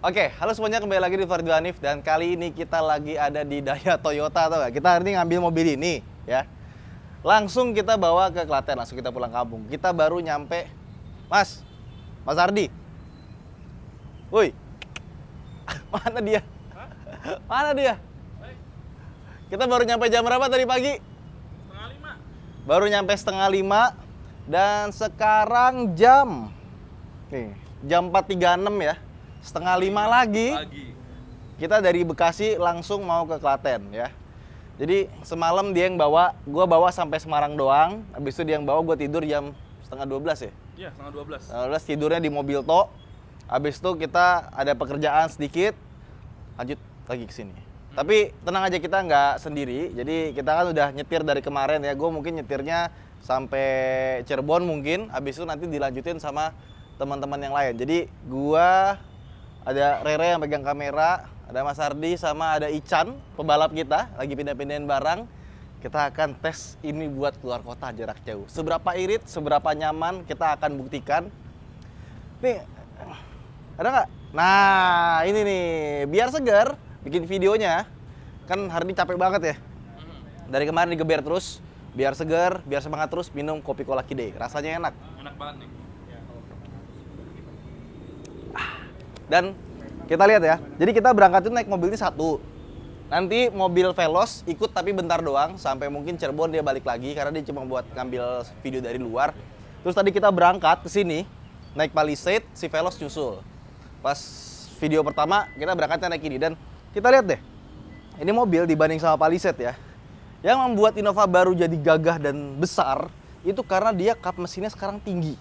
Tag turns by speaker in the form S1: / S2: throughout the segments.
S1: Oke, halo semuanya, kembali lagi di Fardu Hanif. Dan kali ini kita lagi ada di Daya Toyota, atau nggak? Kita hari ini ngambil mobil ini, ya. Langsung kita bawa ke Klaten, langsung kita pulang kampung. Kita baru nyampe, Mas Ardi. Woi, mana dia? Mana dia? Kita baru nyampe jam berapa tadi pagi?
S2: Setengah 5.
S1: Baru nyampe setengah 5. Dan sekarang jam 4.36 ya. Setengah 5 lagi. Kita dari Bekasi langsung mau ke Klaten ya. Jadi semalam dia yang bawa, gue bawa sampai Semarang doang. Habis itu dia yang bawa, gue tidur jam setengah 12 ya.
S2: Iya, setengah 12.
S1: Setengah 12 tidurnya di mobil tok. Habis itu kita ada pekerjaan sedikit, lanjut lagi ke sini. Tapi tenang aja, kita nggak sendiri. Jadi kita kan udah nyetir dari kemarin ya. Gue mungkin nyetirnya sampai Cirebon mungkin. Habis itu nanti dilanjutin sama teman-teman yang lain. Jadi gua ada Rere yang pegang kamera, ada Mas Ardi sama ada Ican, pembalap kita lagi pindah-pindahin barang. Kita akan tes ini buat keluar kota jarak jauh. Seberapa irit, seberapa nyaman, kita akan buktikan. Nih, ada nggak? Nah, ini nih, biar segar bikin videonya. Kan hari ini capek banget ya. Dari kemarin digeber terus, biar segar, biar semangat terus minum kopi Cola Kide. Rasanya enak.
S2: Enak banget nih.
S1: Dan kita lihat ya, jadi kita berangkat itu naik mobil ini satu. Nanti mobil Veloz ikut tapi bentar doang, sampai mungkin Cirebon dia balik lagi karena dia cuma buat ngambil video dari luar. Terus tadi kita berangkat ke sini, naik Palisade, si Veloz nyusul. Pas video pertama kita berangkatnya naik ini, dan kita lihat deh, ini mobil dibanding sama Palisade ya, yang membuat Innova baru jadi gagah dan besar itu karena dia kap mesinnya sekarang tinggi.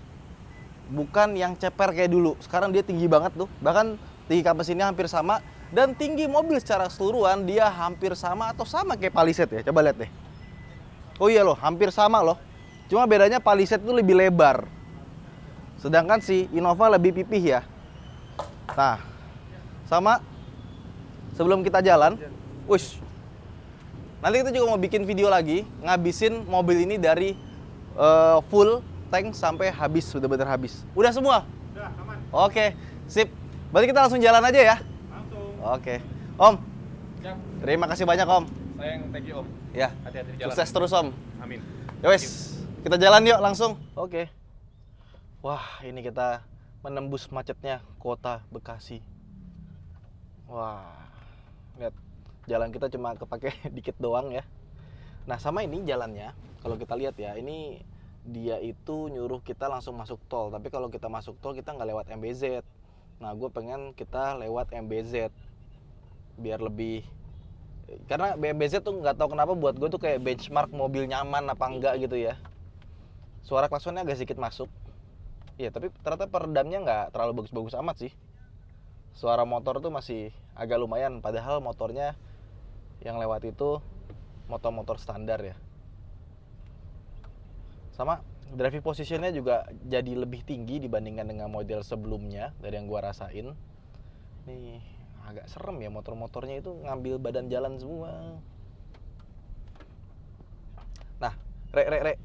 S1: Bukan yang ceper kayak dulu. Sekarang dia tinggi banget tuh. Bahkan tinggi kap mesinnya hampir sama. Dan tinggi mobil secara keseluruhan dia hampir sama atau sama kayak Palisade ya. Coba lihat deh. Oh iya loh, hampir sama loh. Cuma bedanya Palisade itu lebih lebar. Sedangkan si Innova lebih pipih ya. Nah, sama. Sebelum kita jalan, wush. Nanti kita juga mau bikin video lagi ngabisin mobil ini dari full tank sampai habis, sudah benar habis. Udah semua?
S2: Udah, aman.
S1: Oke, sip. Berarti kita langsung jalan aja ya?
S2: Langsung.
S1: Oke. Om,
S2: Siap.
S1: terima kasih banyak Om.
S2: Sayang, thank you Om.
S1: Ya,
S2: Hati-hati di jalan.
S1: sukses terus Om.
S2: Amin.
S1: Ya wes, kita jalan yuk langsung. Oke. Wah, ini kita menembus macetnya kota Bekasi. Wah, lihat. Jalan kita cuma kepake dikit doang ya. Nah, sama ini jalannya, kalau kita lihat ya, ini dia itu nyuruh kita langsung masuk tol. Tapi kalau kita masuk tol, kita nggak lewat MBZ. Nah, gue pengen kita lewat MBZ. Biar lebih... Karena MBZ tuh nggak tahu kenapa buat gue tuh kayak benchmark mobil nyaman apa enggak gitu ya. Suara klaksonnya agak sedikit masuk. Iya, tapi ternyata peredamnya nggak terlalu bagus-bagus amat sih. Suara motor tuh masih agak lumayan. Padahal motornya yang lewat itu motor-motor standar ya. Sama driving positionnya juga jadi lebih tinggi dibandingkan dengan model sebelumnya dari yang gua rasain. Nih agak serem ya, motor-motornya itu ngambil badan jalan semua. Nah, Re.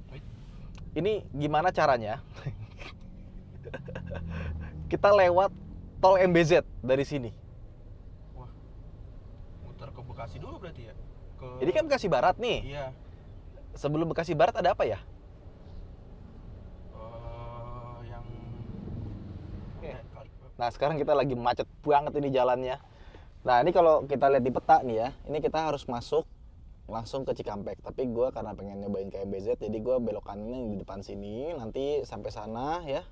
S1: Ini gimana caranya? Kita lewat tol MBZ dari sini.
S2: Wah, muter ke Bekasi dulu berarti ya?
S1: Ini kan Bekasi Barat nih.
S2: Iya.
S1: Sebelum Bekasi Barat ada apa ya?
S2: Yang...
S1: Nah, sekarang kita lagi macet banget ini jalannya. Nah, ini kalau kita lihat di peta nih ya, ini kita harus masuk langsung ke Cikampek. Tapi gue karena pengen nyobain ke MBZ, jadi gue belok kanannya di depan sini, nanti sampai sana ya.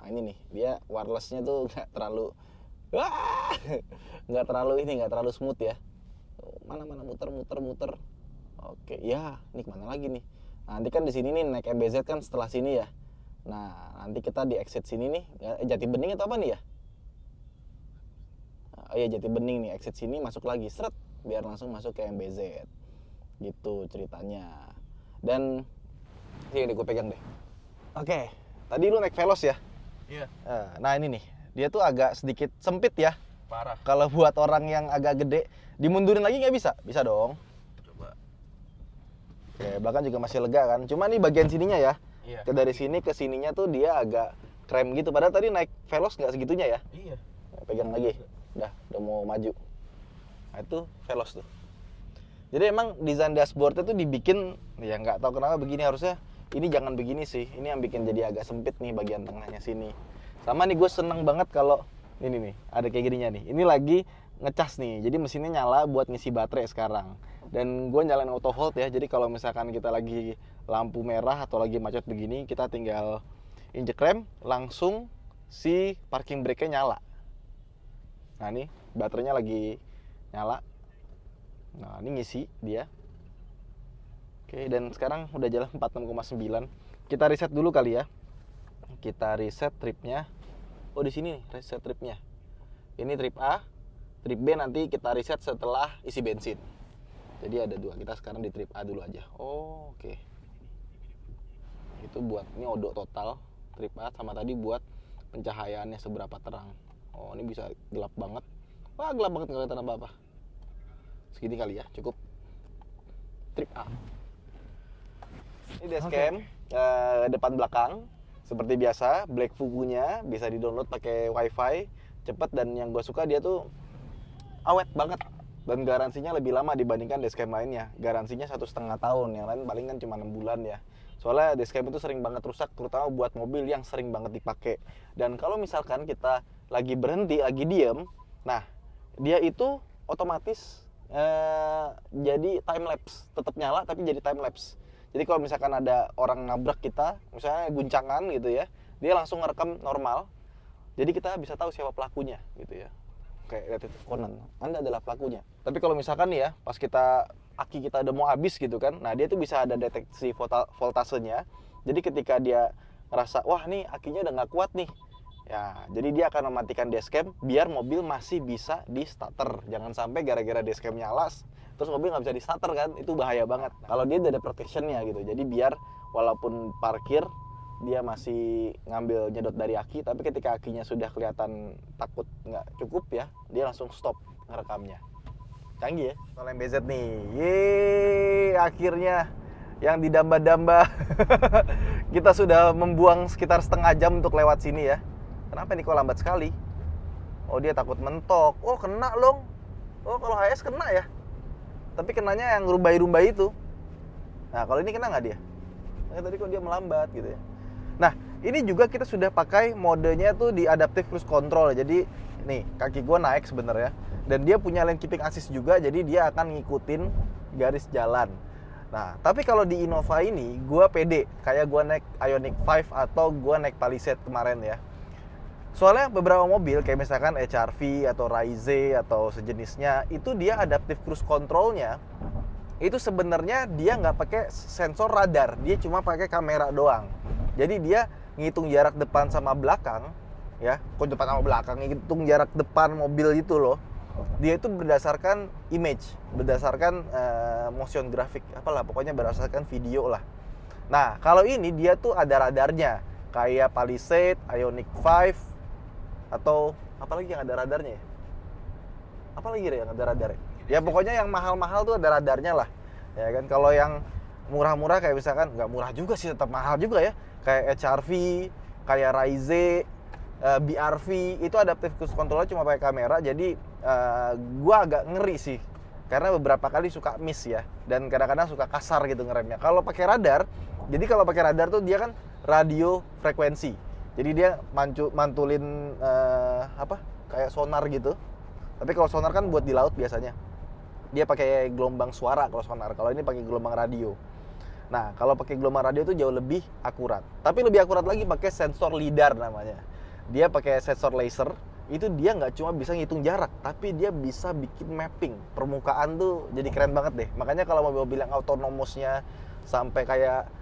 S1: Nah, ini nih, dia wirelessnya tuh nggak terlalu, nggak terlalu smooth ya. Mana muter. Oke, ya, ini kemana lagi nih? Nah, nanti kan di sini nih naik MBZ kan setelah sini ya. Nah, nanti kita di exit sini nih, Jati Bening atau apa nih ya? Oh iya, Jati Bening nih, exit sini masuk lagi, seret, biar langsung masuk ke MBZ. Gitu ceritanya. Dan ini gue pegang deh. Oke, tadi lu naik Veloz ya?
S2: Iya.
S1: Nah, ini nih, dia tuh agak sedikit sempit ya.
S2: Parah.
S1: Kalau buat orang yang agak gede, dimundurin lagi nggak bisa? Bisa dong.
S2: Coba.
S1: Oke, belakang juga masih lega kan. Cuma nih bagian sininya ya.
S2: Iya.
S1: Dari sini ke sininya tuh dia agak krem gitu. Padahal tadi naik Veloz nggak segitunya ya.
S2: Iya.
S1: Pegang lagi. mau maju. Nah itu Veloz tuh. Jadi emang desain dashboardnya tuh dibikin, ya nggak tahu kenapa begini, harusnya ini jangan begini sih. Ini yang bikin jadi agak sempit nih bagian tengahnya sini. Sama nih gue seneng banget kalau ini nih, ada kayak gininya nih. Ini lagi ngecas nih, jadi mesinnya nyala buat ngisi baterai sekarang. Dan gue nyalain auto hold ya, jadi kalau misalkan kita lagi lampu merah atau lagi macet begini, kita tinggal injek rem, langsung si parking brake-nya nyala. Nah ini baterainya lagi nyala. Nah ini ngisi dia. Oke, dan sekarang udah jalan 46,9. Kita reset dulu kali ya. Kita reset tripnya. Oh di sini nih reset tripnya. Ini trip A, trip B nanti kita reset setelah isi bensin. Jadi ada dua. Kita sekarang di trip A dulu aja. Oh, oke. Itu buat ini odo total trip A, sama tadi buat pencahayaannya seberapa terang. Oh ini bisa gelap banget. Wah gelap banget, nggak kelihatan apa-apa. Segini kali ya, cukup. Trip A. Ini dashcam, depan belakang seperti biasa, Black Fugu-nya bisa di-download pakai WiFi, cepet, dan yang gue suka dia tuh awet banget dan garansinya lebih lama dibandingkan dashcam lainnya. Garansinya 1,5 tahun, yang lain paling kan cuma 6 bulan ya. Soalnya dashcam itu sering banget rusak, terutama buat mobil yang sering banget dipakai. Dan kalau misalkan kita lagi berhenti, lagi diem, nah dia itu otomatis jadi time lapse, tetap nyala tapi jadi time lapse. Jadi kalau misalkan ada orang nabrak kita, misalnya guncangan gitu ya, dia langsung ngerekam normal. Jadi kita bisa tahu siapa pelakunya gitu ya. Kayak Detektif Conan, Anda adalah pelakunya. Tapi kalau misalkan nih ya, pas aki kita udah mau habis gitu kan, nah dia tuh bisa ada deteksi voltasenya. Jadi ketika dia ngerasa, wah nih akinya udah nggak kuat nih, ya jadi dia akan mematikan dashcam biar mobil masih bisa di starter. Jangan sampai gara-gara dashcam nyala terus mobil nggak bisa di starter kan, itu bahaya banget. Kalau dia udah ada protectionnya gitu, jadi biar walaupun parkir dia masih ngambil nyedot dari aki, tapi ketika akinya sudah kelihatan takut nggak cukup ya, dia langsung stop ngerekamnya. Canggih ya. Soal MBZ nih, yeay, akhirnya yang didamba-damba kita sudah membuang sekitar setengah jam untuk lewat sini ya. Kenapa nih kok lambat sekali? Oh dia takut mentok. Oh kena loh. Oh kalau HS kena ya. Tapi kenanya yang rumbai-rumbai itu. Nah kalau ini kena nggak dia? Tadi kok dia melambat gitu ya. Nah ini juga kita sudah pakai modenya tuh di adaptive cruise control. Jadi nih kaki gue naik sebenarnya. Dan dia punya lane keeping assist juga. Jadi dia akan ngikutin garis jalan. Nah tapi kalau di Innova ini gue pede. Kayak gue naik Ioniq 5 atau gue naik Palisade kemarin ya. Soalnya beberapa mobil kayak misalkan HR-V atau Rise atau sejenisnya, itu dia adaptive cruise control-nya itu sebenarnya dia nggak pakai sensor radar, dia cuma pakai kamera doang. Jadi dia ngitung jarak depan sama belakang, ya, kok depan sama belakang, ngitung jarak depan mobil itu loh. Dia itu berdasarkan image, berdasarkan motion graphic, apalah pokoknya berdasarkan video lah. Nah kalau ini dia tuh ada radarnya, kayak Palisade, Ioniq 5, atau apalagi yang ada radarnya ya? Apalagi yang ada radarnya? Ya pokoknya yang mahal-mahal tuh ada radarnya lah. Ya kan, kalau yang murah-murah kayak misalkan, nggak murah juga sih, tetap mahal juga ya. Kayak HR-V, kayak Rise, BR-V, itu adaptive cruise control cuma pakai kamera. Jadi gua agak ngeri sih. Karena beberapa kali suka miss ya. Dan kadang-kadang suka kasar gitu ngeremnya. Kalau pakai radar, jadi kalau pakai radar tuh dia kan radio frekuensi. Jadi dia mantulin kayak sonar gitu. Tapi kalau sonar kan buat di laut biasanya. Dia pakai gelombang suara kalau sonar. Kalau ini pakai gelombang radio. Nah, kalau pakai gelombang radio itu jauh lebih akurat. Tapi lebih akurat lagi pakai sensor lidar namanya. Dia pakai sensor laser. Itu dia nggak cuma bisa ngitung jarak, tapi dia bisa bikin mapping. Permukaan tuh jadi keren banget deh. Makanya kalau mobil yang autonomousnya sampai kayak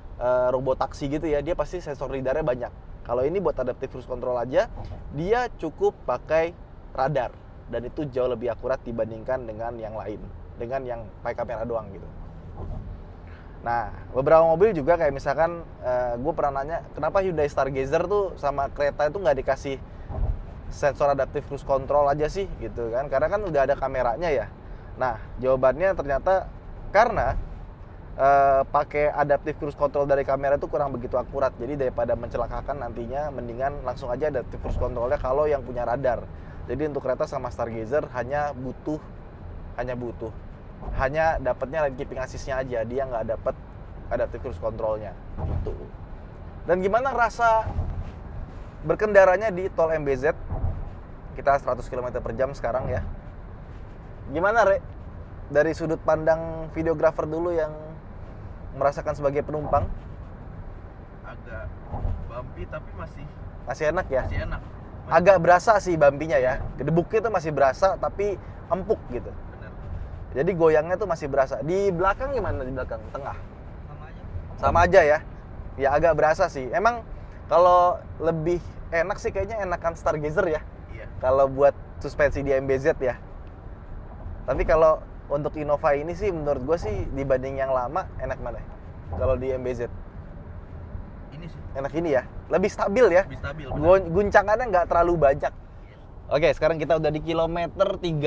S1: robot taksi gitu ya, dia pasti sensor lidarnya banyak. Kalau ini buat adaptive cruise control aja, dia cukup pakai radar. Dan itu jauh lebih akurat dibandingkan dengan yang lain. Dengan yang pakai kamera doang gitu. Nah, beberapa mobil juga kayak misalkan, gue pernah nanya, kenapa Hyundai Stargazer tuh sama kereta itu nggak dikasih sensor adaptive cruise control aja sih gitu kan. Karena kan udah ada kameranya ya. Nah, jawabannya ternyata karena pakai adaptive cruise control dari kamera itu kurang begitu akurat. Jadi daripada mencelakakan nantinya, mendingan langsung aja adaptive cruise controlnya kalau yang punya radar. Jadi untuk kereta sama Stargazer hanya dapatnya lane keeping assist-nya aja, dia nggak dapat adaptive cruise control-nya gitu. Dan gimana rasa berkendaranya di tol MBZ? Kita 100 km per jam sekarang ya. Gimana, Re? Dari sudut pandang videografer dulu yang merasakan sebagai penumpang?
S2: Agak bumpy tapi
S1: Masih enak ya?
S2: masih enak.
S1: Agak berasa sih bumpy-nya ya. Gedebuknya tuh masih berasa tapi empuk gitu.
S2: Bener.
S1: Jadi goyangnya tuh masih berasa. Di belakang gimana di belakang? Tengah?
S2: Sama aja.
S1: Sama aja ya? Ya agak berasa sih. Emang kalau lebih enak sih kayaknya enakan Stargazer ya.
S2: Iya.
S1: Kalau buat suspensi di MBZ ya. Tapi kalau untuk Innova ini sih menurut gue sih dibanding yang lama enak mana? Kalau di MBZ
S2: Ini sih
S1: enak ini ya, lebih stabil ya.
S2: lebih stabil. Bener.
S1: Guncangannya nggak terlalu banyak. Oke, sekarang kita udah di kilometer 30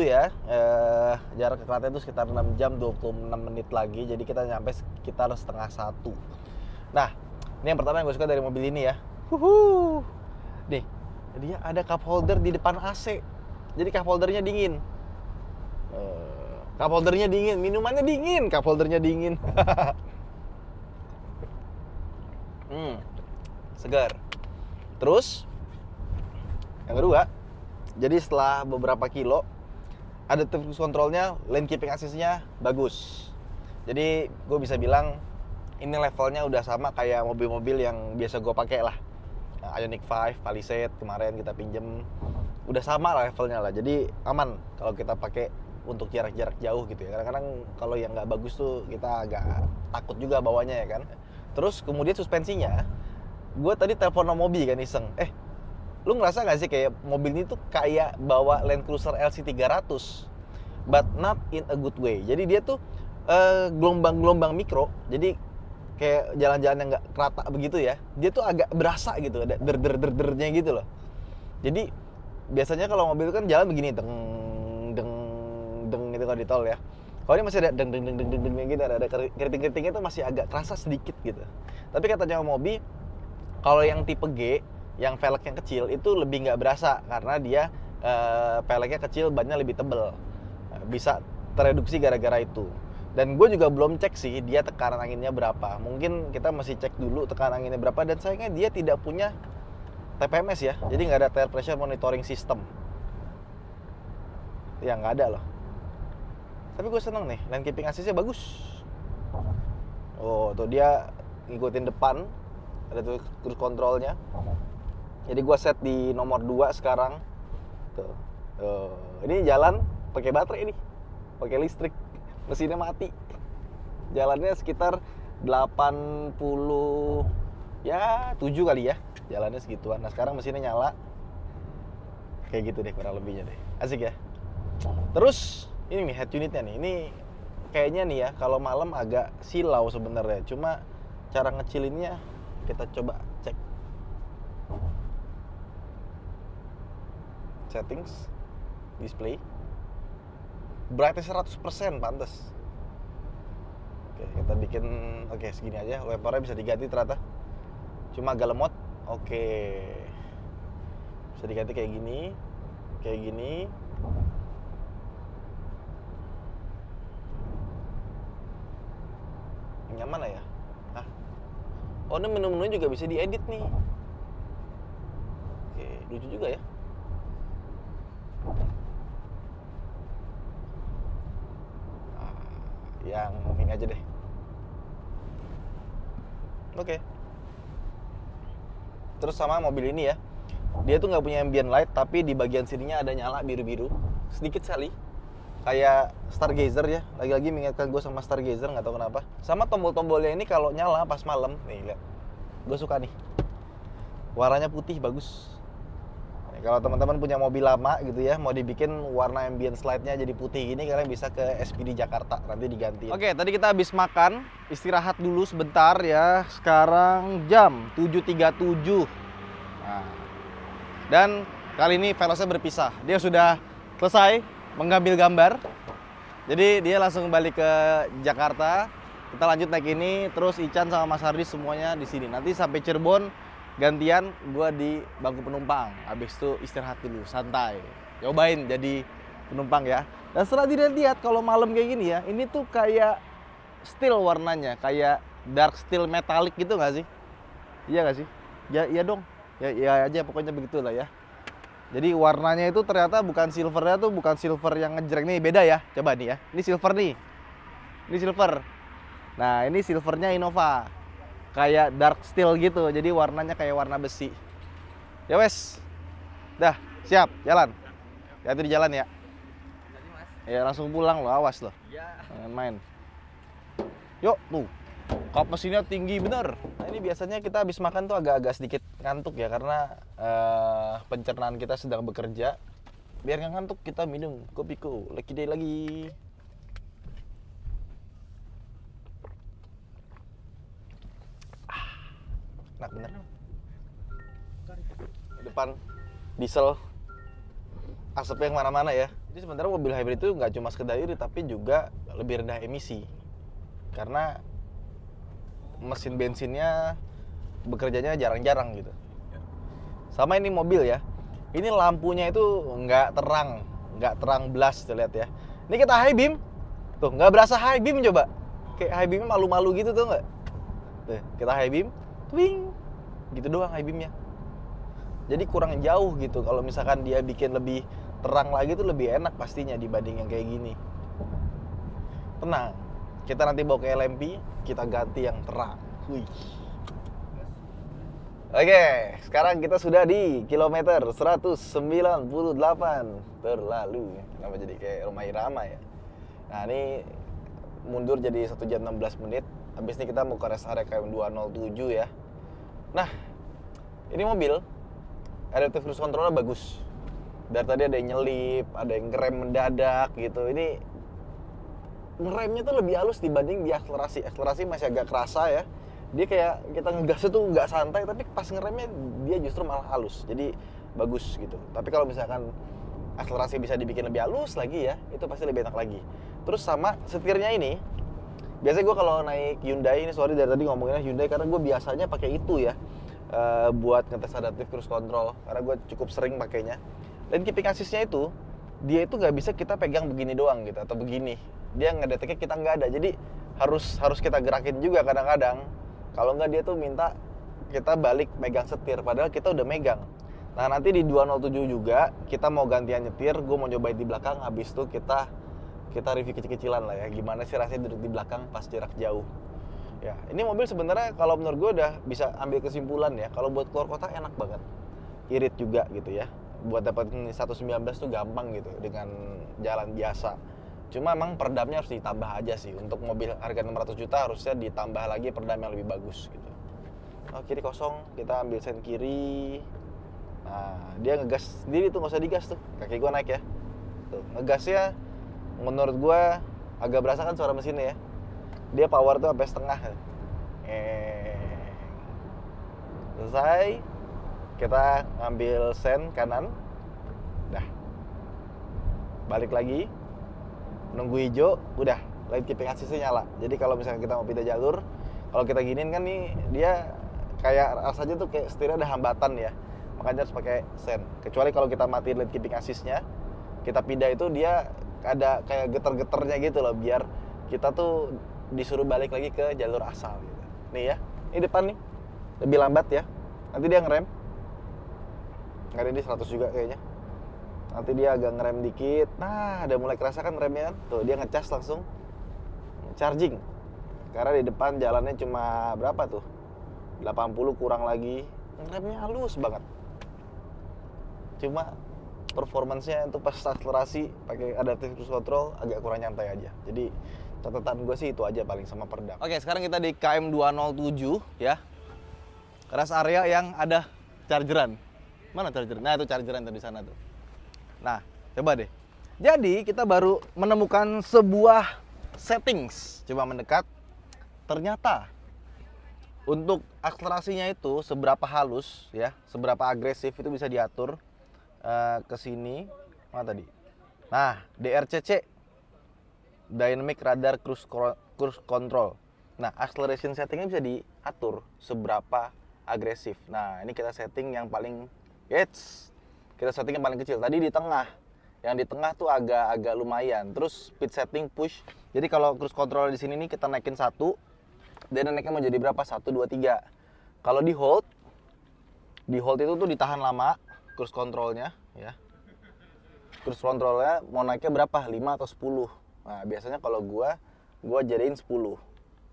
S1: ya. Jarak ke Klaten itu sekitar 6 jam 26 menit lagi. Jadi kita nyampe sekitar setengah 1. Nah, ini yang pertama yang gue suka dari mobil ini ya. Nih, dia ada cup holder di depan AC. Jadi cup holdernya dingin. Cup holdernya dingin, minumannya dingin, cup holdernya dingin. Segar. Terus yang kedua, jadi setelah beberapa kilo, adaptive cruise controlnya, lane keeping assist-nya bagus. Jadi gue bisa bilang ini levelnya udah sama kayak mobil-mobil yang biasa gue pakai lah. Ioniq 5, Palisade kemarin kita pinjem, udah sama lah levelnya lah. Jadi aman kalau kita pakai untuk jarak-jarak jauh gitu ya. Kadang-kadang kalau yang nggak bagus tuh kita agak takut juga bawanya ya kan. Terus kemudian suspensinya, gue tadi telepon sama Mobi kan iseng. Lu ngerasa nggak sih kayak mobil ini tuh kayak bawa Land Cruiser LC 300, but not in a good way. Jadi dia tuh gelombang-gelombang mikro. Jadi kayak jalan-jalan yang nggak rata begitu ya. Dia tuh agak berasa gitu, ada der-der-der-dernya gitu loh. Jadi biasanya kalau mobil kan jalan begini, deng gitu kalau di tol ya. Kalau ini masih ada deng gitu, ada keriting-keritingnya itu masih agak kerasa sedikit gitu. Tapi katanya Mobi, kalau yang tipe G, yang velgnya kecil itu lebih nggak berasa karena dia velgnya kecil, bannya lebih tebel. Bisa tereduksi gara-gara itu. Dan gue juga belum cek sih dia tekanan anginnya berapa. Mungkin kita masih cek dulu tekanan anginnya berapa. Dan sayangnya dia tidak punya TPMS ya. Jadi nggak ada tire pressure monitoring system. Ya nggak ada loh. Tapi gue seneng nih, lane keeping assist-nya bagus. Oh, tuh dia ngikutin depan. Ada tuh cruise control-nya. Jadi gue set di nomor 2 sekarang. Tuh. Ini jalan pakai baterai nih. Pakai listrik. Mesinnya mati. Jalannya sekitar 80 ya 7 kali ya. Jalannya segituan. Nah, sekarang mesinnya nyala. Kayak gitu deh kurang lebihnya deh. Asik ya. Terus ini nih head unitnya nih. Ini kayaknya nih ya kalau malam agak silau sebenarnya. Cuma cara ngecilinnya kita coba cek. Settings, display, brightness 100% pantas. Oke, kita bikin segini aja. Wipernya bisa diganti ternyata. Cuma agak lemot. Oke. Bisa diganti kayak gini. Kayak gini. Yang mana ya? Oh, ini menu-menunya juga bisa diedit nih. Oke, lucu juga ya. Yang ini aja deh. Oke. Terus sama mobil ini ya, dia tuh nggak punya ambient light, tapi di bagian sininya ada nyala biru-biru sedikit sekali, kayak Stargazer ya. Lagi-lagi mengingatkan gue sama Stargazer, nggak tahu kenapa. Sama tombol-tombolnya ini kalau nyala pas malam nih, lihat, gue suka nih, warnanya putih bagus. Kalau teman-teman punya mobil lama gitu ya, mau dibikin warna ambient slide-nya jadi putih gini, kalian bisa ke SPD Jakarta, nanti diganti. Oke, tadi kita habis makan, istirahat dulu sebentar ya. Sekarang jam 7.37. Nah, dan kali ini Velosnya berpisah. Dia sudah selesai mengambil gambar. Jadi dia langsung balik ke Jakarta. Kita lanjut naik ini, terus Ican sama Mas Hardi semuanya di sini. Nanti sampai Cirebon gantian gue di bangku penumpang. Habis itu istirahat dulu, santai. Cobain jadi penumpang ya. Dan setelah dilihat kalau malam kayak gini ya, ini tuh kayak steel warnanya, kayak dark steel metalik gitu nggak sih? Iya nggak sih? Ya iya dong. Ya iya aja pokoknya begitulah ya. Jadi warnanya itu ternyata bukan silvernya tuh bukan silver yang ngejreng nih, beda ya. Coba nih ya. Ini silver nih. Ini silver. Nah, ini silvernya Innova. Kayak dark steel gitu. Jadi warnanya kayak warna besi. Ya wes. Dah, siap, jalan. Hati-hati di jalan ya.
S2: Jadi mas.
S1: Ya langsung pulang loh, awas loh.
S2: Iya.
S1: Jangan main. Yuk, tuh. Kap mesinnya tinggi bener. Nah, ini biasanya kita habis makan tuh agak-agak sedikit ngantuk ya karena pencernaan kita sedang bekerja. Biar nggak ngantuk kita minum kopiko. Lucky day lagi. Enak bener. Di depan diesel asapnya yang mana-mana ya. Jadi sebenarnya mobil hybrid itu nggak cuma sekedar irit tapi juga lebih rendah emisi. Karena mesin bensinnya bekerjanya jarang-jarang gitu. Sama ini mobil ya. Ini lampunya itu nggak terang blas tuh lihat ya. Ini kita high beam, tuh nggak berasa high beam coba. Kayak high beamnya malu-malu gitu tuh nggak? Tuh kita high beam, twing, gitu doang high beamnya. Jadi kurang jauh gitu. Kalau misalkan dia bikin lebih terang lagi tuh lebih enak pastinya dibanding yang kayak gini. Tenang, kita nanti bawa ke LMP, kita ganti yang terang. Wih. Oke, sekarang kita sudah di kilometer 198 terlalu. Kenapa jadi kayak rumah irama ya? Nah ini mundur jadi 1 jam 16 menit. Habis ini kita mau ke rest area KM 207 ya. Nah, ini mobil adaptive cruise controlnya bagus. Dari tadi ada yang nyelip, ada yang ngerem mendadak gitu. Ini ngeremnya tuh lebih halus dibanding di akselerasi. Akselerasi masih agak kerasa ya. Dia kayak kita ngegasnya tuh nggak santai, tapi pas ngeremnya dia justru malah halus. Jadi bagus gitu. Tapi kalau misalkan akselerasi bisa dibikin lebih halus lagi ya, itu pasti lebih enak lagi. Terus sama setirnya ini, biasanya gue kalau naik Hyundai, ini sorry dari tadi ngomonginnya Hyundai karena gue biasanya pakai itu ya, buat ngetes adaptive cruise control karena gue cukup sering pakainya. Dan keeping assist-nya itu, dia itu nggak bisa kita pegang begini doang gitu atau begini. Dia ngedeteknya kita nggak ada, jadi harus kita gerakin juga kadang-kadang. Kalau nggak dia tuh minta kita balik megang setir, padahal kita udah megang. Nah nanti di 207 juga kita mau gantian nyetir, gue mau cobain di belakang, habis itu kita review kecil-kecilan lah ya, gimana sih rasanya duduk di belakang pas jarak jauh. Ya, ini mobil sebenarnya kalau menurut gue udah bisa ambil kesimpulan ya, kalau buat keluar kota enak banget, irit juga gitu ya. Buat dapetin 119 tuh gampang gitu dengan jalan biasa. Cuma emang peredamnya harus ditambah aja sih. Untuk mobil harga 600 juta harusnya ditambah lagi peredam yang lebih bagus gitu. Oh, kiri kosong, kita ambil sen kiri. Nah, dia ngegas sendiri tuh, nggak usah digas tuh. Kaki gua naik ya. Tuh, ngegasnya menurut gua agak berasa kan suara mesinnya ya. Dia power tuh sampai setengah. Selesai. Kita ngambil sen kanan. Dah. Balik lagi. Nunggu hijau, udah light keeping assist-nya nyala. Jadi kalau misalnya kita mau pindah jalur, kalau kita giniin kan nih dia kayak rasanya tuh kayak setirnya ada hambatan ya. Makanya harus pakai sen. Kecuali kalau kita matiin light keeping assist-nya, kita pindah itu dia ada kayak geter-geternya gitu loh, biar kita tuh disuruh balik lagi ke jalur asal gitu. Nih ya, ini depan nih lebih lambat ya. Nanti dia ngerem. Nggak ada, ini 100 juga kayaknya. Nanti dia agak ngerem dikit. Nah, udah mulai kerasa kan remnya kan? Tuh, dia ngecas langsung charging. Karena di depan jalannya cuma berapa tuh? 80 kurang lagi. Remnya halus banget. Cuma performance-nya itu pas akselerasi pakai adaptive cruise control agak kurang nyantai aja. Jadi catatan gue sih itu aja paling sama peredam. Oke, sekarang kita di KM 207 ya. Rest area yang ada chargeran. Mana chargeran? Nah, itu chargeran tuh di sana tuh. Nah, coba deh. Jadi kita baru menemukan sebuah settings. Coba mendekat. Ternyata untuk akselerasinya itu seberapa halus ya, seberapa agresif itu bisa diatur ke sini. Mana tadi? Nah, DRCC, Dynamic Radar Cruise Control. Nah, acceleration settingnya bisa diatur seberapa agresif. Nah, ini kita setting yang paling kita setting yang paling kecil. Tadi di tengah. Yang di tengah tuh agak lumayan. Terus speed setting push. Jadi kalau cruise control di sini nih kita naikin 1, dan naiknya mau jadi berapa? 1 2 3. Kalau di hold itu tuh ditahan lama cruise controlnya ya. Cruise controlnya mau naiknya berapa? 5 atau 10. Nah, biasanya kalau gua jadiin 10.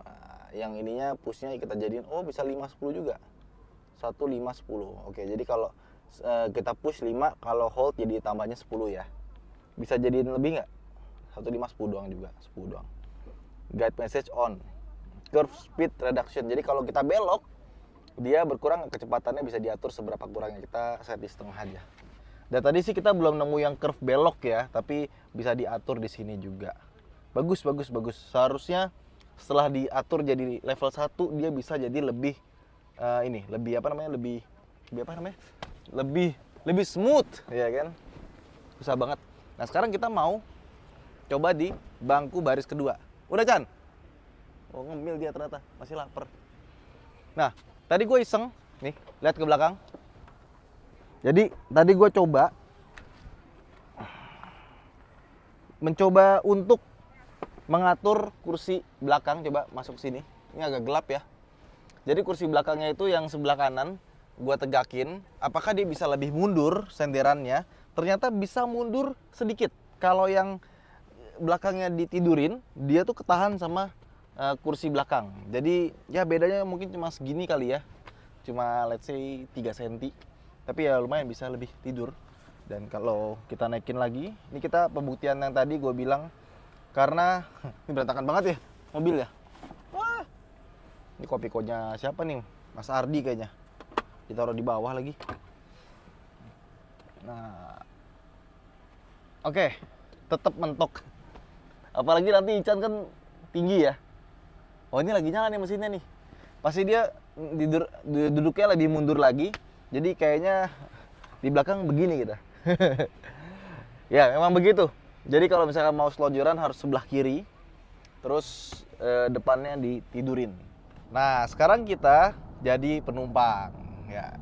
S1: Nah, yang ininya pushnya kita jadiin bisa 5 10 juga. 1 5 10. Oke, jadi kalau kita push 5, kalau hold jadi tambahnya 10 ya. Bisa jadiin lebih nggak? 1 5 10 doang juga, 10 doang. Guide message on. Curve speed reduction. Jadi kalau kita belok, dia berkurang, kecepatannya bisa diatur seberapa kurangnya. Kita set di setengah aja. Dan tadi sih kita belum nemu yang curve belok ya, tapi bisa diatur di sini juga. Bagus. Seharusnya setelah diatur jadi level 1 dia bisa jadi lebih lebih smooth ya kan. Susah banget. Nah, sekarang kita mau coba di bangku baris kedua. Udah, Chan? Oh, ngemil dia ternyata, masih lapar. Nah, tadi gue iseng nih, lihat ke belakang. Jadi tadi gue mencoba untuk mengatur kursi belakang. Coba masuk sini. Ini agak gelap ya. Jadi kursi belakangnya itu yang sebelah kanan gue tegakin. Apakah dia bisa lebih mundur senderannya? Ternyata bisa mundur sedikit. Kalau yang belakangnya ditidurin, dia tuh ketahan sama kursi belakang. Jadi ya bedanya mungkin cuma segini kali ya. Cuma let's say 3 cm. Tapi ya lumayan bisa lebih tidur. Dan kalau kita naikin lagi, ini kita pembuktian yang tadi gue bilang, karena ini berantakan banget ya mobil ya. Wah, ini kopikonya siapa nih? Mas Ardi kayaknya. Ditaruh di bawah lagi. Nah, oke, tetap mentok. Apalagi nanti Ican kan tinggi ya. Oh, ini lagi nyala nih mesinnya nih. Pasti dia duduknya lebih mundur lagi. Jadi kayaknya di belakang begini kita. Ya, memang begitu. Jadi kalau misalkan mau selonjoran harus sebelah kiri. Terus depannya ditidurin. Nah, sekarang kita jadi penumpang. Ya,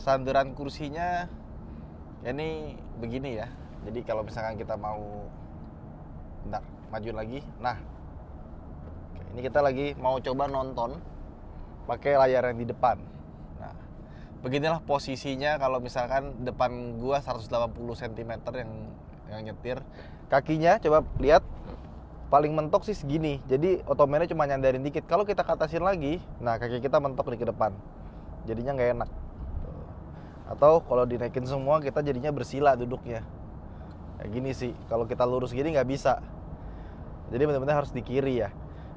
S1: sanduran kursinya ini begini ya. Jadi kalau misalkan kita mau, bentar, maju lagi. Nah, ini kita lagi mau coba nonton pakai layar yang di depan. Nah, beginilah posisinya kalau misalkan depan gua 180 cm yang nyetir. Kakinya coba lihat, paling mentok sih segini. Jadi otomatis cuma nyandarin dikit. Kalau kita ke atasin lagi, nah kaki kita mentok di ke depan. Jadinya nggak enak. Atau kalau dinaikin semua kita jadinya bersila duduknya. Kayak gini sih. Kalau kita lurus gini nggak bisa. Jadi benar-benar harus di kiri ya.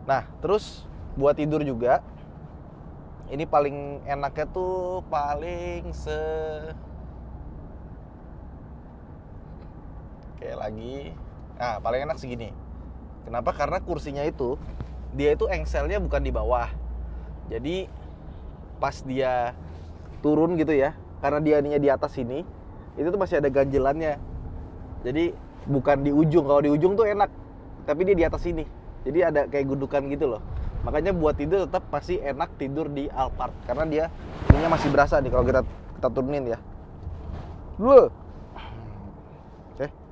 S1: Nah, terus buat tidur juga, ini paling enaknya tuh kayak lagi. Nah, paling enak segini. Kenapa? Karena kursinya itu, dia itu engselnya bukan di bawah. Jadi pas dia turun gitu ya, karena dia ininya di atas sini, itu tuh masih ada ganjelannya. Jadi bukan di ujung. Kalau di ujung tuh enak, tapi dia di atas sini. Jadi ada kayak gundukan gitu loh. Makanya buat tidur tetap pasti enak tidur di Alphard, karena dia ininya masih berasa nih kalau kita turunin ya.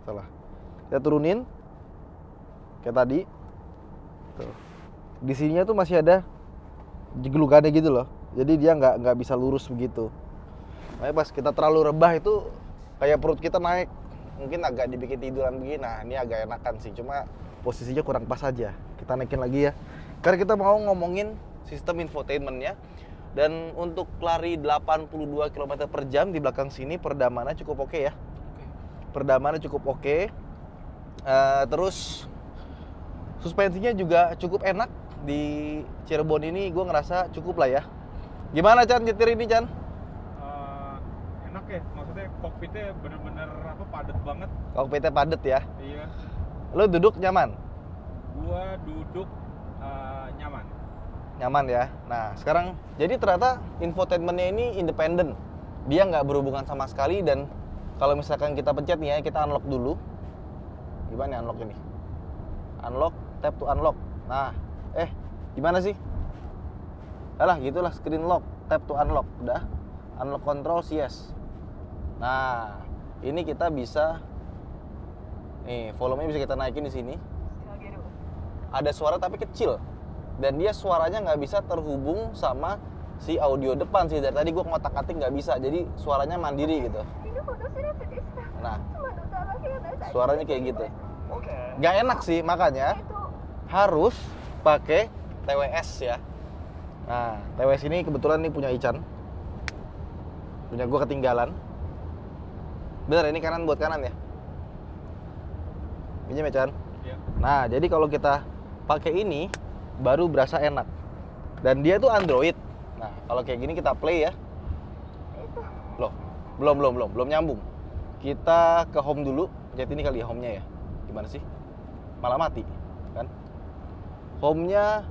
S1: Salah. Kita turunin kayak tadi. Tuh. Di sininya tuh masih ada jegelukannya gitu loh. Jadi dia nggak bisa lurus begitu. Makanya pas kita terlalu rebah itu kayak perut kita naik. Mungkin agak dibikin tiduran begini. Nah, ini agak enakan sih. Cuma posisinya kurang pas aja. Kita naikin lagi ya. Karena kita mau ngomongin sistem infotainmentnya. Dan untuk lari 82 km per jam di belakang sini perdamaannya cukup oke ya. Perdamaannya cukup oke. Terus suspensinya juga cukup enak. Di Cirebon ini gue ngerasa cukup lah ya. Gimana Chan nyetir ini Chan?
S2: Enak ya, maksudnya kokpitnya bener-bener padat banget.
S1: Kokpitnya padat ya?
S2: Iya.
S1: Lo duduk nyaman?
S2: Gua duduk nyaman.
S1: Nyaman ya. Nah sekarang jadi ternyata infotainmentnya ini independen. Dia nggak berhubungan sama sekali. Dan kalau misalkan kita pencet nih ya, kita unlock dulu. Gimana ya unlock ini? Unlock, tap to unlock. Nah, gimana sih? Alah gitulah screen lock. tap to unlock, udah. Unlock control, yes. Nah, ini kita bisa nih, volumenya bisa kita naikin di sini. Ada suara tapi kecil. Dan dia suaranya nggak bisa terhubung sama si audio depan sih. Dari tadi gue ngotak-atik nggak bisa, jadi suaranya mandiri gitu. Nah, suaranya kayak gitu. Nggak enak sih, makanya harus pakai TWS ya. Nah, TWS ini kebetulan nih punya Ican. Punya gue ketinggalan. Bener, ini kanan buat kanan ya? Pinjam ya, Chan?
S2: Iya.
S1: Nah, jadi kalau kita pakai ini, baru berasa enak. Dan dia tuh Android. Nah, kalau kayak gini kita play ya. Loh, belum nyambung. Kita ke home dulu. Jadi ini kali ya home-nya ya. Gimana sih? Malah mati, kan? Home-nya,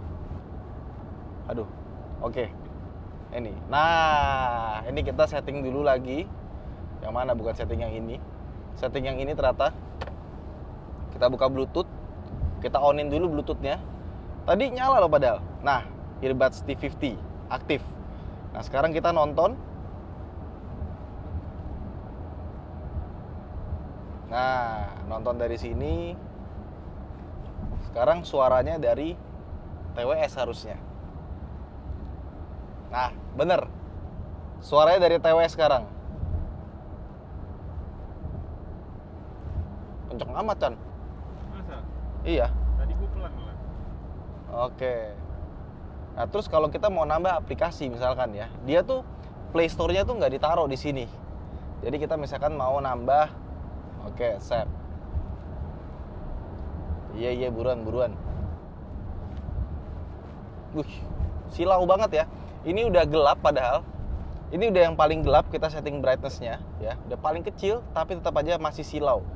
S1: aduh, oke. Ini. Nah, ini kita setting dulu lagi. Yang mana? Bukan setting yang ini. Setting yang ini ternyata kita buka Bluetooth. Kita onin dulu Bluetooth-nya. Tadi nyala loh padahal. Nah, earbuds T50 aktif. Nah, sekarang kita nonton. Nah, nonton dari sini. Sekarang suaranya dari TWS harusnya. Nah, bener. Suaranya dari TWS sekarang. Kenceng amat, Chan.
S2: Masa?
S1: Iya.
S2: Tadi gue pelan malah.
S1: Oke. Nah, terus kalau kita mau nambah aplikasi misalkan ya, dia tuh Play Store-nya tuh nggak ditaruh di sini. Jadi kita misalkan mau nambah, oke, save. Iya, buruan. Silau banget ya. Ini udah gelap padahal. Ini udah yang paling gelap, kita setting brightness-nya ya. Udah paling kecil, tapi tetap aja masih silau.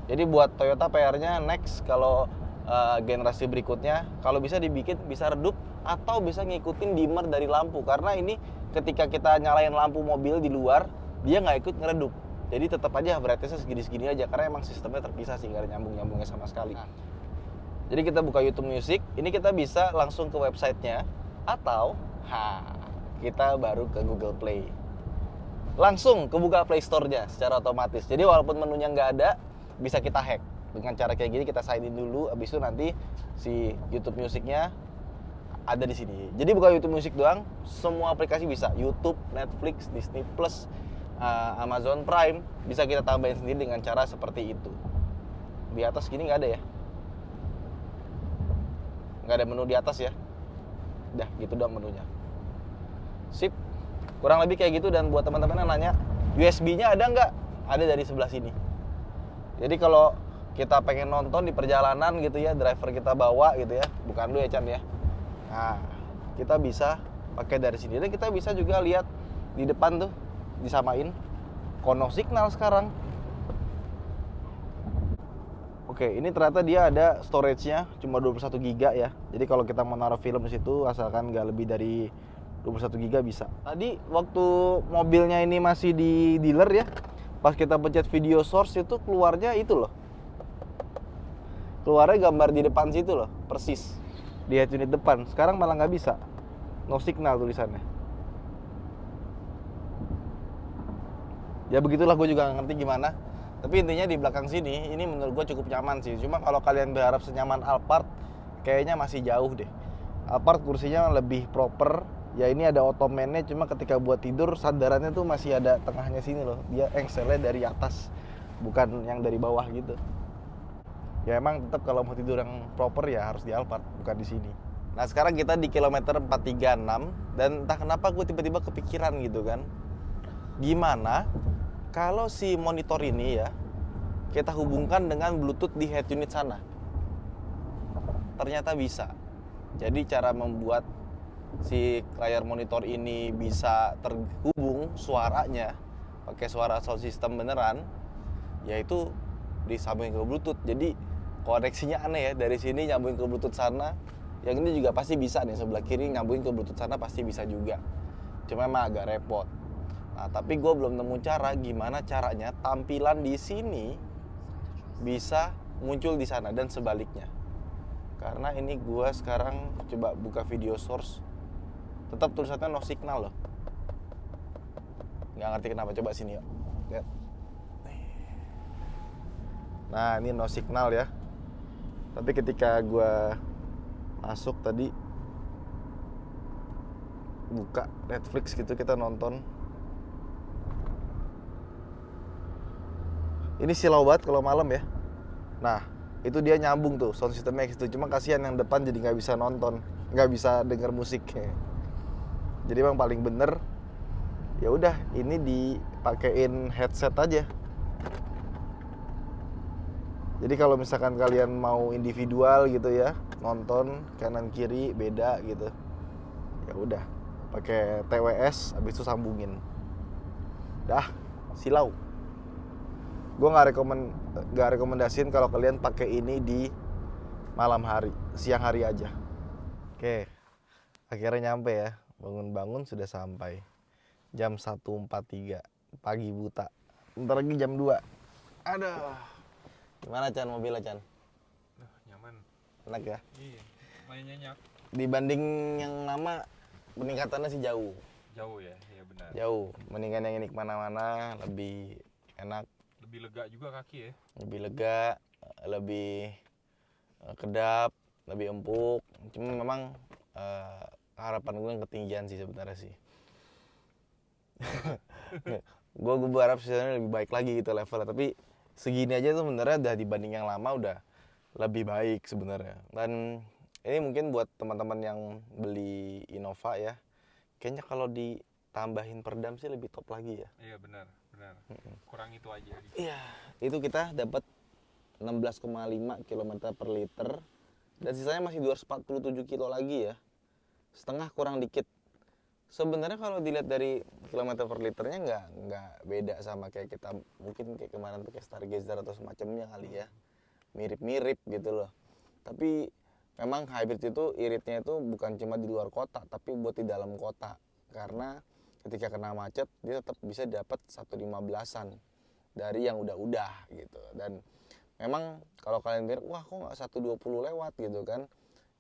S1: Jadi buat Toyota PR-nya next kalau generasi berikutnya, kalau bisa dibikin bisa redup atau bisa ngikutin dimmer dari lampu. Karena ini ketika kita nyalain lampu mobil di luar, dia nggak ikut ngeredup. Jadi tetap aja brightness-nya segini-segini aja, karena emang sistemnya terpisah sih, nggak ada nyambung-nyambungnya sama sekali. Jadi kita buka YouTube Music, ini kita bisa langsung ke websitenya, atau kita baru ke Google Play. Langsung kebuka Play Store-nya secara otomatis. Jadi walaupun menunya nggak ada, bisa kita hack. Dengan cara kayak gini kita sign in dulu, abis itu nanti si YouTube Music-nya ada di sini. Jadi buka YouTube Music doang, semua aplikasi bisa. YouTube, Netflix, Disney Plus, Amazon Prime, bisa kita tambahin sendiri dengan cara seperti itu. Di atas gini nggak ada ya? Nggak ada menu di atas ya? Udah, gitu doang menunya. Sip, kurang lebih kayak gitu. Dan buat teman-teman yang nanya, USB-nya ada nggak? Ada dari sebelah sini. Jadi kalau kita pengen nonton di perjalanan gitu ya, driver kita bawa gitu ya, bukan lu ya Chan ya. Nah, kita bisa pakai dari sini. Dan kita bisa juga lihat di depan tuh, disamain Kono Signal sekarang. Oke, ini ternyata dia ada storage-nya cuma 21 GB ya. Jadi kalau kita mau naruh film di situ, asalkan nggak lebih dari 21 GB bisa. Tadi waktu mobilnya ini masih di dealer ya, pas kita pencet video source itu keluarnya itu loh. Keluarnya gambar di depan situ loh, persis. Di head unit depan. Sekarang malah nggak bisa. No signal tulisannya. Ya begitulah, gue juga nggak ngerti gimana. Tapi intinya di belakang sini, ini menurut gue cukup nyaman sih. Cuma kalau kalian berharap senyaman Alphard, kayaknya masih jauh deh. Alphard kursinya lebih proper. Ya ini ada ottoman-nya, cuma ketika buat tidur sandarannya tuh masih ada tengahnya sini loh. Dia engselnya dari atas, bukan yang dari bawah gitu. Ya emang tetap kalau mau tidur yang proper ya harus di Alphard, bukan di sini. Nah sekarang kita di kilometer 436, dan entah kenapa gue tiba-tiba kepikiran gitu kan. Gimana kalau si monitor ini ya kita hubungkan dengan Bluetooth di head unit sana? Ternyata bisa. Jadi cara membuat si layar monitor ini bisa terhubung suaranya pakai suara sound system beneran, yaitu disambungin ke Bluetooth. Jadi koneksinya aneh ya, dari sini nyambungin ke Bluetooth sana. Yang ini juga pasti bisa nih, sebelah kiri nyambungin ke Bluetooth sana pasti bisa juga. Cuma emang agak repot. Nah, tapi gue belum nemu cara gimana caranya tampilan di sini bisa muncul di sana dan sebaliknya. Karena ini gue sekarang coba buka video source, tetap tulisannya no signal loh. Nggak ngerti kenapa, coba sini yuk. Lihat. Nah, ini no signal ya. Tapi ketika gua masuk tadi, buka Netflix gitu, kita nonton. Ini silau banget kalau malam ya. Nah, itu dia nyambung tuh sound systemnya gitu. Cuma kasihan yang depan jadi nggak bisa nonton, nggak bisa denger musik. Jadi emang paling bener ya udah ini dipakein headset aja. Jadi kalau misalkan kalian mau individual gitu ya, nonton kanan kiri beda gitu, ya udah pakai TWS, habis itu sambungin. Dah, silau. Gue nggak rekomendasiin kalau kalian pakai ini di malam hari, siang hari aja. Oke, akhirnya nyampe ya. Bangun-bangun sudah sampai. Jam 1.43 pagi buta. Bentar lagi jam 2. Aduh. Gimana Chan mobilnya Chan?
S2: Nyaman.
S1: Enak ya?
S2: Iya, main nyenyak.
S1: Dibanding yang lama peningkatannya sih jauh.
S2: Jauh ya, iya benar.
S1: Jauh. Mendingan yang ini kemana-mana lebih enak.
S2: Lebih lega juga kaki ya.
S1: Lebih lega, lebih kedap, lebih empuk. Cuma memang harapan gue yang ketinggian sih sebenarnya sih. gue berharap sebenarnya lebih baik lagi gitu levelnya, tapi segini aja tuh sebenarnya udah dibanding yang lama udah lebih baik sebenarnya. Dan ini mungkin buat teman-teman yang beli Innova ya, kayaknya kalau ditambahin perdam sih lebih top lagi ya.
S2: Iya benar. Kurang itu aja.
S1: Iya, itu kita dapat 16,5 km per liter dan sisanya masih 247 kilo lagi ya, setengah kurang dikit. Sebenarnya kalau dilihat dari kilometer per liternya nggak beda sama kayak kita mungkin kayak kemarin pakai Stargazer atau semacamnya kali ya, mirip-mirip gitu loh. Tapi memang hybrid itu iritnya itu bukan cuma di luar kota tapi buat di dalam kota, karena ketika kena macet dia tetap bisa dapat 1.15-an dari yang udah gitu. Dan memang kalau kalian pikir wah kok nggak 120 lewat gitu kan,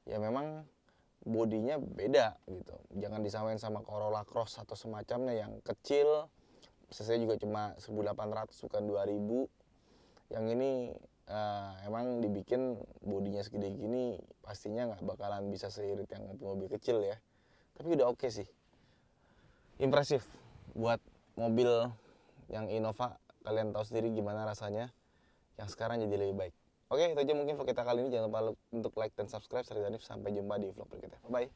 S1: ya memang bodinya beda gitu. Jangan disamain sama Corolla Cross atau semacamnya yang kecil, cc juga cuma 1.800 bukan 2.000. Yang ini emang dibikin bodinya segede gini pastinya nggak bakalan bisa seirit yang mobil kecil ya. Tapi udah oke sih, impresif buat mobil yang Innova. Kalian tahu sendiri gimana rasanya yang sekarang jadi lebih baik. Oke, itu aja mungkin vlog kita kali ini. Jangan lupa untuk like dan subscribe. Saya Danif, sampai jumpa di vlog berikutnya. Bye.